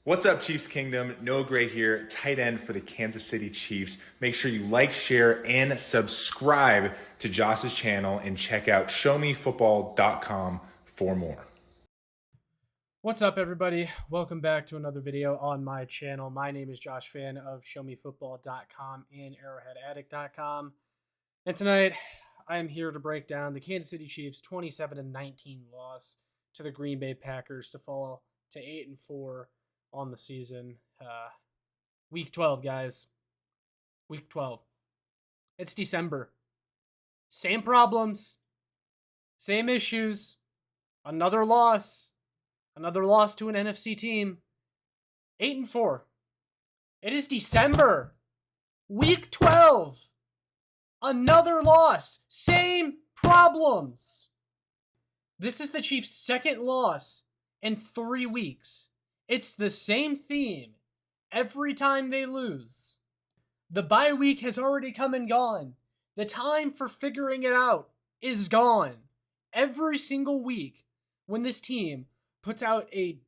What's up, Chiefs Kingdom? Noah Gray here, tight end for the Kansas City Chiefs. Make sure you like, share, and subscribe to Josh's channel and check out showmefootball.com for more. What's up, everybody? Welcome back to another video on my channel. My name is Josh Fan of showmefootball.com and arrowheadaddict.com. And tonight, I am here to break down the Kansas City Chiefs 27-19 loss to the Green Bay Packers to fall to 8-4 on the season. Week 12, guys. Week 12. It's December. Same problems. Same issues. Another loss. Another loss to an NFC team. 8-4. It is December. Week 12. Another loss. Same problems. This is the Chiefs' second loss in 3 weeks. It's the same theme every time they lose. The bye week has already come and gone. The time for figuring it out is gone. Every single week when this team puts out a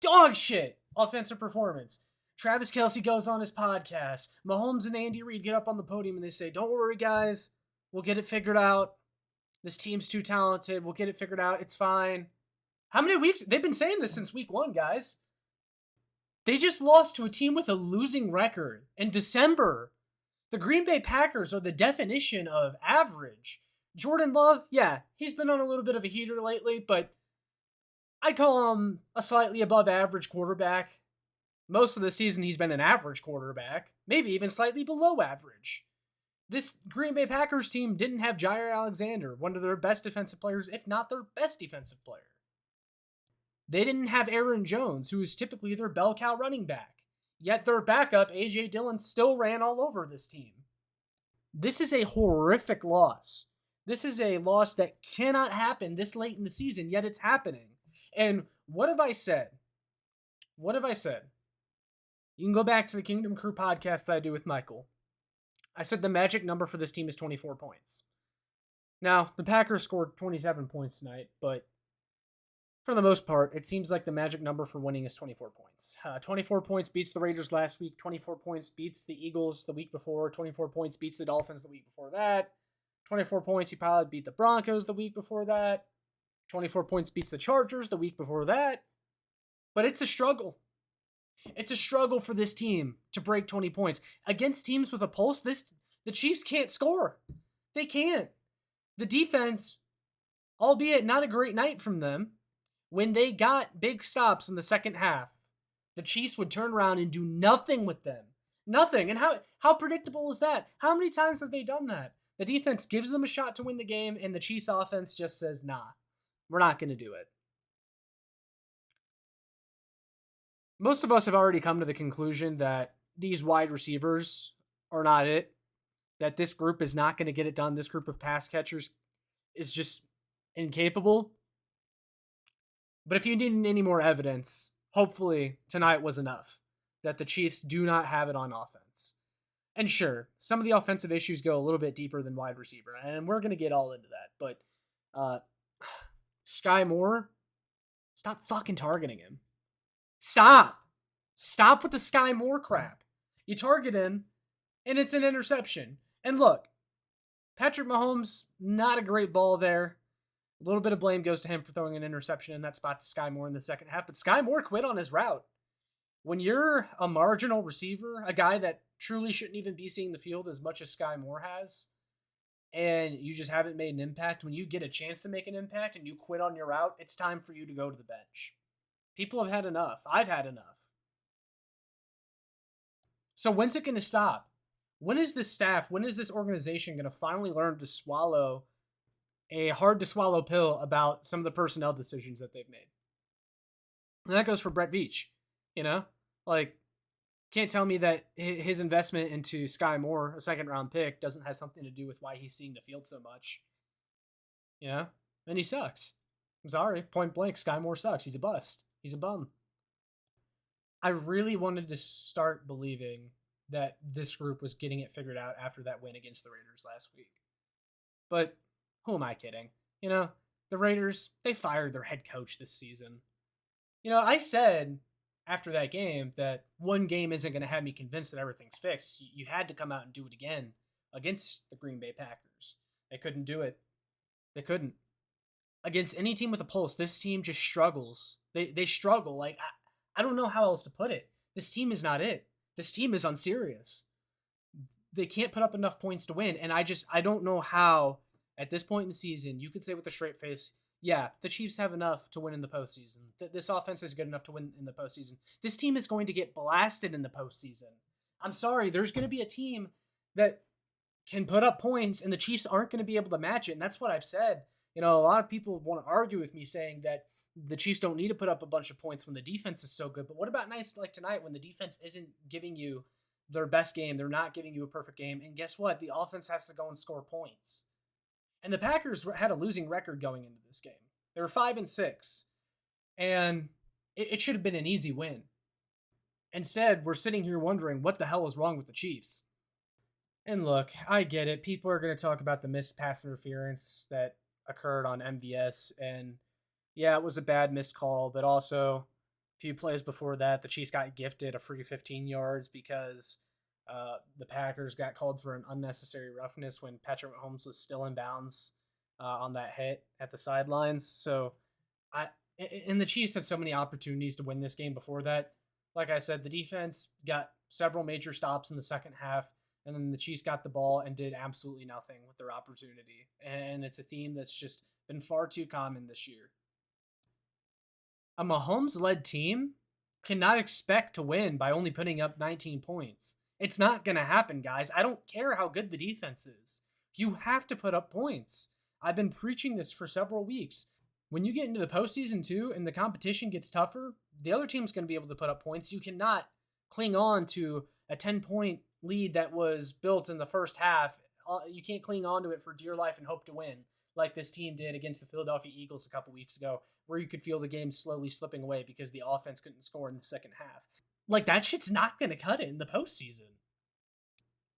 dog shit offensive performance, Travis Kelce goes on his podcast, Mahomes and Andy Reid get up on the podium and they say, "Don't worry, guys. We'll get it figured out. This team's too talented. We'll get it figured out. It's fine." How many weeks? They've been saying this since week 1, guys. They just lost to a team with a losing record in December. The Green Bay Packers are the definition of average. Jordan Love, yeah, he's been on a little bit of a heater lately, but I'd call him a slightly above average quarterback. Most of the season, he's been an average quarterback, maybe even slightly below average. This Green Bay Packers team didn't have Jair Alexander, one of their best defensive players, if not their best defensive player. They didn't have Aaron Jones, who is typically their bell cow running back. Yet their backup, A.J. Dillon, still ran all over this team. This is a horrific loss. This is a loss that cannot happen this late in the season, yet it's happening. And what have I said? What have I said? You can go back to the Kingdom Crew podcast that I do with Michael. I said the magic number for this team is 24 points. Now, the Packers scored 27 points tonight, but for the most part, it seems like the magic number for winning is 24 points. 24 points beats the Raiders last week. 24 points beats the Eagles the week before. 24 points beats the Dolphins the week before that. 24 points, you probably beat the Broncos the week before that. 24 points beats the Chargers the week before that. But it's a struggle. It's a struggle for this team to break 20 points. Against teams with a pulse, the Chiefs can't score. They can't. The defense, albeit not a great night from them, when they got big stops in the second half, the Chiefs would turn around and do nothing with them. Nothing. And how predictable is that? How many times have they done that? The defense gives them a shot to win the game, and the Chiefs offense just says, "Nah, we're not going to do it." Most of us have already come to the conclusion that these wide receivers are not it, that this group is not going to get it done. This group of pass catchers is just incapable. But if you need any more evidence, hopefully tonight was enough that the Chiefs do not have it on offense. And sure, some of the offensive issues go a little bit deeper than wide receiver, and we're going to get all into that. But Sky Moore, stop fucking targeting him. Stop. Stop with the Sky Moore crap. You target him, and it's an interception. And look, Patrick Mahomes, not a great ball there. A little bit of blame goes to him for throwing an interception in that spot to Sky Moore in the second half, but Sky Moore quit on his route. When you're a marginal receiver, a guy that truly shouldn't even be seeing the field as much as Sky Moore has, and you just haven't made an impact, when you get a chance to make an impact and you quit on your route, it's time for you to go to the bench. People have had enough. I've had enough. So when's it going to stop? When is this staff, when is this organization going to finally learn to swallow a hard-to-swallow pill about some of the personnel decisions that they've made? And that goes for Brett Veach, you know? Like, can't tell me that his investment into Sky Moore, a second-round pick, doesn't have something to do with why he's seeing the field so much. You know? And he sucks. I'm sorry. Point blank, Sky Moore sucks. He's a bust. He's a bum. I really wanted to start believing that this group was getting it figured out after that win against the Raiders last week. But who am I kidding? You know, the Raiders, they fired their head coach this season. You know, I said after that game that one game isn't going to have me convinced that everything's fixed. You had to come out and do it again against the Green Bay Packers. They couldn't do it. They couldn't. Against any team with a pulse, this team just struggles. They struggle. Like I don't know how else to put it. This team is not it. This team is unserious. They can't put up enough points to win, and I don't know how at this point in the season you could say with a straight face, yeah, the Chiefs have enough to win in the postseason. This offense is good enough to win in the postseason. This team is going to get blasted in the postseason. I'm sorry, there's going to be a team that can put up points, and the Chiefs aren't going to be able to match it. And that's what I've said. A lot of people want to argue with me saying that the Chiefs don't need to put up a bunch of points when the defense is so good. But what about nights like tonight when the defense isn't giving you their best game? They're not giving you a perfect game. And guess what? The offense has to go and score points. And the Packers had a losing record going into this game. They were 5-6. And it should have been an easy win. Instead, we're sitting here wondering what the hell is wrong with the Chiefs. And look, I get it. People are going to talk about the missed pass interference that occurred on MVS. And yeah, it was a bad missed call. But also, a few plays before that, the Chiefs got gifted a free 15 yards because the Packers got called for an unnecessary roughness when Patrick Mahomes was still in bounds on that hit at the sidelines. So, and the Chiefs had so many opportunities to win this game before that. Like I said, the defense got several major stops in the second half, and then the Chiefs got the ball and did absolutely nothing with their opportunity. And it's a theme that's just been far too common this year. A Mahomes-led team cannot expect to win by only putting up 19 points. It's not going to happen, guys. I don't care how good the defense is. You have to put up points. I've been preaching this for several weeks. When you get into the postseason too and the competition gets tougher, the other team's going to be able to put up points. You cannot cling on to a 10-point lead that was built in the first half. You can't cling on to it for dear life and hope to win like this team did against the Philadelphia Eagles a couple weeks ago, where you could feel the game slowly slipping away because the offense couldn't score in the second half. Like, that shit's not going to cut it in the postseason.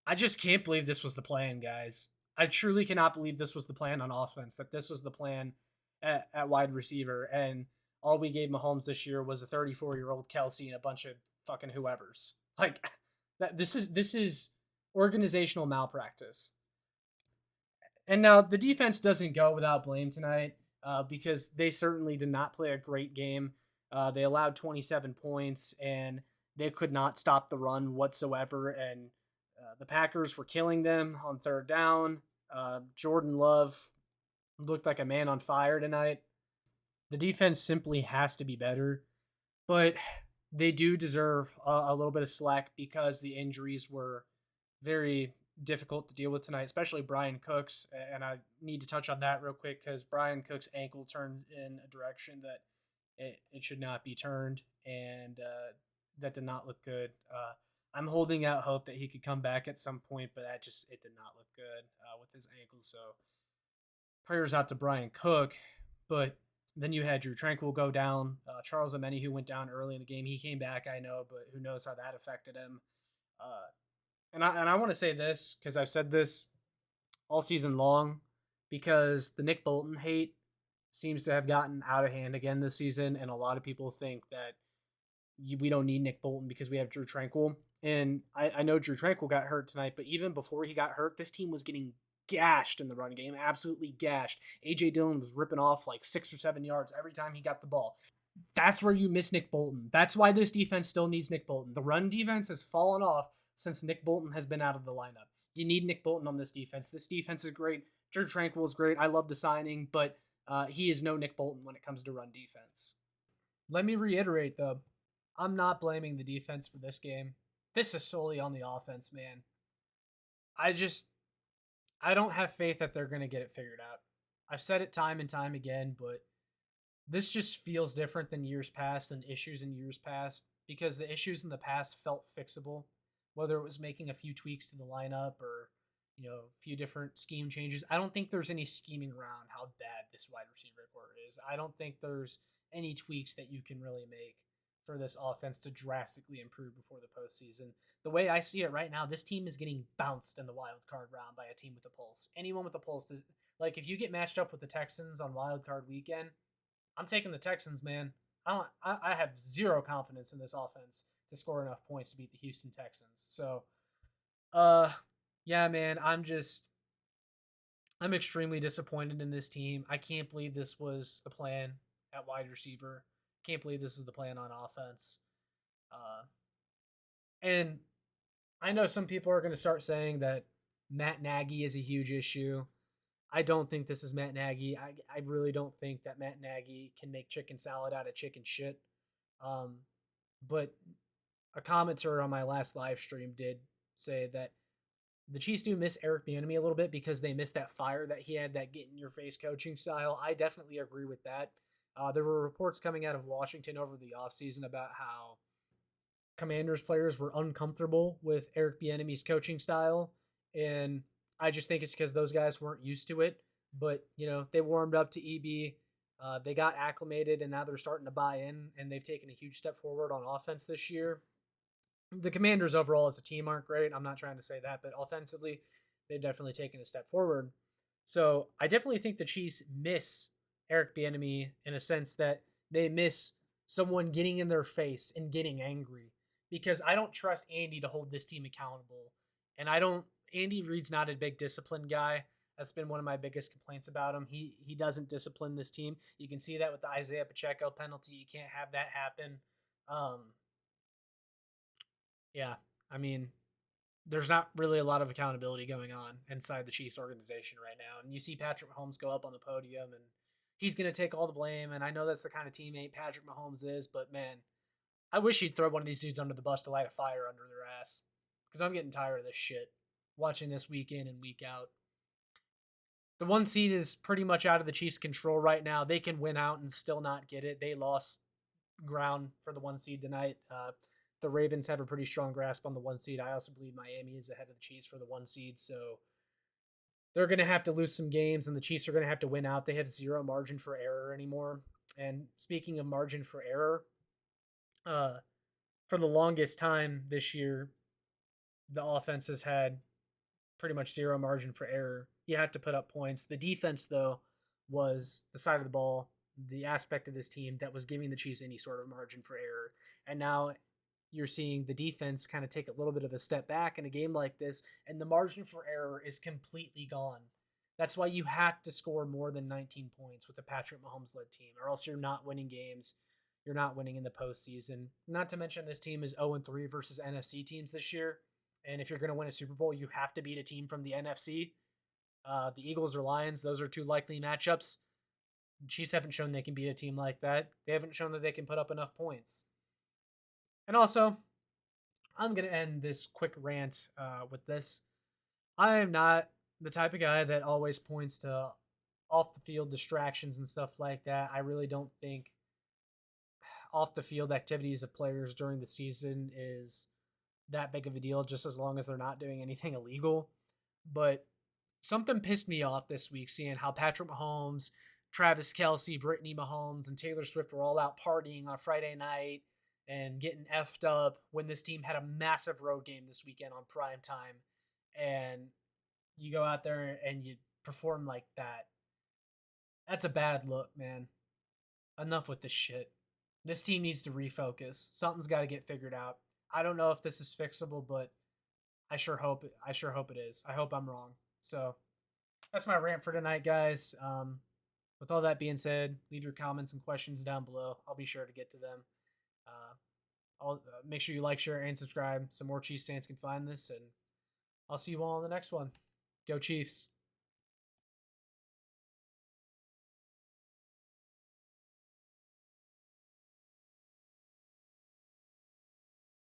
I just can't believe this was the plan, guys. I truly cannot believe this was the plan on offense, that this was the plan at wide receiver, and all we gave Mahomes this year was a 34-year-old Kelsey and a bunch of fucking whoever's. Like, this is organizational malpractice. And now the defense doesn't go without blame tonight because they certainly did not play a great game. They allowed 27 points, and they could not stop the run whatsoever, and the Packers were killing them on third down. Jordan Love looked like a man on fire tonight. The defense simply has to be better, but they do deserve a little bit of slack because the injuries were very difficult to deal with tonight, especially Brian Cook's. And I need to touch on that real quick because Brian Cook's ankle turned in a direction that it should not be turned, and that did not look good. I'm holding out hope that he could come back at some point, but it did not look good with his ankle. So prayers out to Brian Cook. But then you had Drew Tranquil go down. Charles Omeni, who went down early in the game, he came back, I know, but who knows how that affected him. And I want to say this because I've said this all season long, because the Nick Bolton hate seems to have gotten out of hand again this season, and a lot of people think that we don't need Nick Bolton because we have Drew Tranquil. And I know Drew Tranquil got hurt tonight, but even before he got hurt, this team was getting gashed in the run game, absolutely gashed. A.J. Dillon was ripping off like 6 or 7 yards every time he got the ball. That's where you miss Nick Bolton. That's why this defense still needs Nick Bolton. The run defense has fallen off since Nick Bolton has been out of the lineup. You need Nick Bolton on this defense. This defense is great. Drew Tranquil is great. I love the signing, but he is no Nick Bolton when it comes to run defense. Let me reiterate, though, I'm not blaming the defense for this game. This is solely on the offense, man. I don't have faith that they're going to get it figured out. I've said it time and time again, but this just feels different than years past and issues in years past, because the issues in the past felt fixable, whether it was making a few tweaks to the lineup or, a few different scheme changes. I don't think there's any scheming around how bad this wide receiver core is. I don't think there's any tweaks that you can really make for this offense to drastically improve before the postseason. The way I see it right now, this team is getting bounced in the wild card round by a team with a pulse. Anyone with a pulse like if you get matched up with the Texans on wild card weekend, I'm taking the Texans, man. I have zero confidence in this offense to score enough points to beat the Houston Texans. So, uh, yeah, man, I'm extremely disappointed in this team. I can't believe this was the plan at wide receiver. Can't believe this is the plan on offense. Uh, and I know some people are going to start saying that Matt Nagy is a huge issue. I don't think this is Matt Nagy. I really don't think that Matt Nagy can make chicken salad out of chicken shit. Um, but a commenter on my last live stream did say that the Chiefs do miss Eric Bieniemy a little bit because they miss that fire that he had, that get in your face coaching style. I definitely agree with that. There were reports coming out of Washington over the offseason about how Commanders players were uncomfortable with Eric Bieniemy's coaching style, and I just think it's because those guys weren't used to it. But they warmed up to EB, they got acclimated, and now they're starting to buy in, and they've taken a huge step forward on offense this year. The Commanders overall as a team aren't great. I'm not trying to say that, but offensively, they've definitely taken a step forward. So I definitely think the Chiefs miss Eric Bieniemy in a sense that they miss someone getting in their face and getting angry, because I don't trust Andy to hold this team accountable. And I don't. Andy Reid's not a big discipline guy. That's been one of my biggest complaints about him. He doesn't discipline this team. You can see that with the Isaiah Pacheco penalty. You can't have that happen. Um, yeah, I mean, there's not really a lot of accountability going on inside the Chiefs organization right now. And you see Patrick Mahomes go up on the podium and he's going to take all the blame. And I know that's the kind of teammate Patrick Mahomes is, but man, I wish he'd throw one of these dudes under the bus to light a fire under their ass, because I'm getting tired of this shit. Watching this week in and week out. The 1 seed is pretty much out of the Chiefs' control right now. They can win out and still not get it. They lost ground for the 1 seed tonight. The Ravens have a pretty strong grasp on the 1 seed. I also believe Miami is ahead of the Chiefs for the 1 seed. So they're going to have to lose some games, and the Chiefs are going to have to win out. They have zero margin for error anymore. And speaking of margin for error, for the longest time this year, the offense has had pretty much zero margin for error. You have to put up points. The defense, though, was the side of the ball, the aspect of this team that was giving the Chiefs any sort of margin for error. And now you're seeing the defense kind of take a little bit of a step back in a game like this, and the margin for error is completely gone. That's why you have to score more than 19 points with the Patrick Mahomes-led team, or else you're not winning games. You're not winning in the postseason. Not to mention this team is 0-3 versus NFC teams this year. And if you're going to win a Super Bowl, you have to beat a team from the NFC. The Eagles or Lions, those are two likely matchups. The Chiefs haven't shown they can beat a team like that. They haven't shown that they can put up enough points. And also, I'm going to end this quick rant with this. I am not the type of guy that always points to off the field distractions and stuff like that. I really don't think off the field activities of players during the season is that big of a deal, just as long as they're not doing anything illegal. But something pissed me off this week, seeing how Patrick Mahomes, Travis Kelce, Brittany Mahomes, and Taylor Swift were all out partying on Friday night and getting effed up when this team had a massive road game this weekend on prime time. And you go out there and you perform like that. That's a bad look, man. Enough with this shit. This team needs to refocus. Something's got to get figured out. I don't know if this is fixable, but I sure hope it is. I hope I'm wrong. So that's my rant for tonight, guys. With all that being said, leave your comments and questions down below. I'll be sure to get to them. I'll make sure you like, share, and subscribe so more Chiefs fans can find this. And I'll see you all in the next one. Go Chiefs.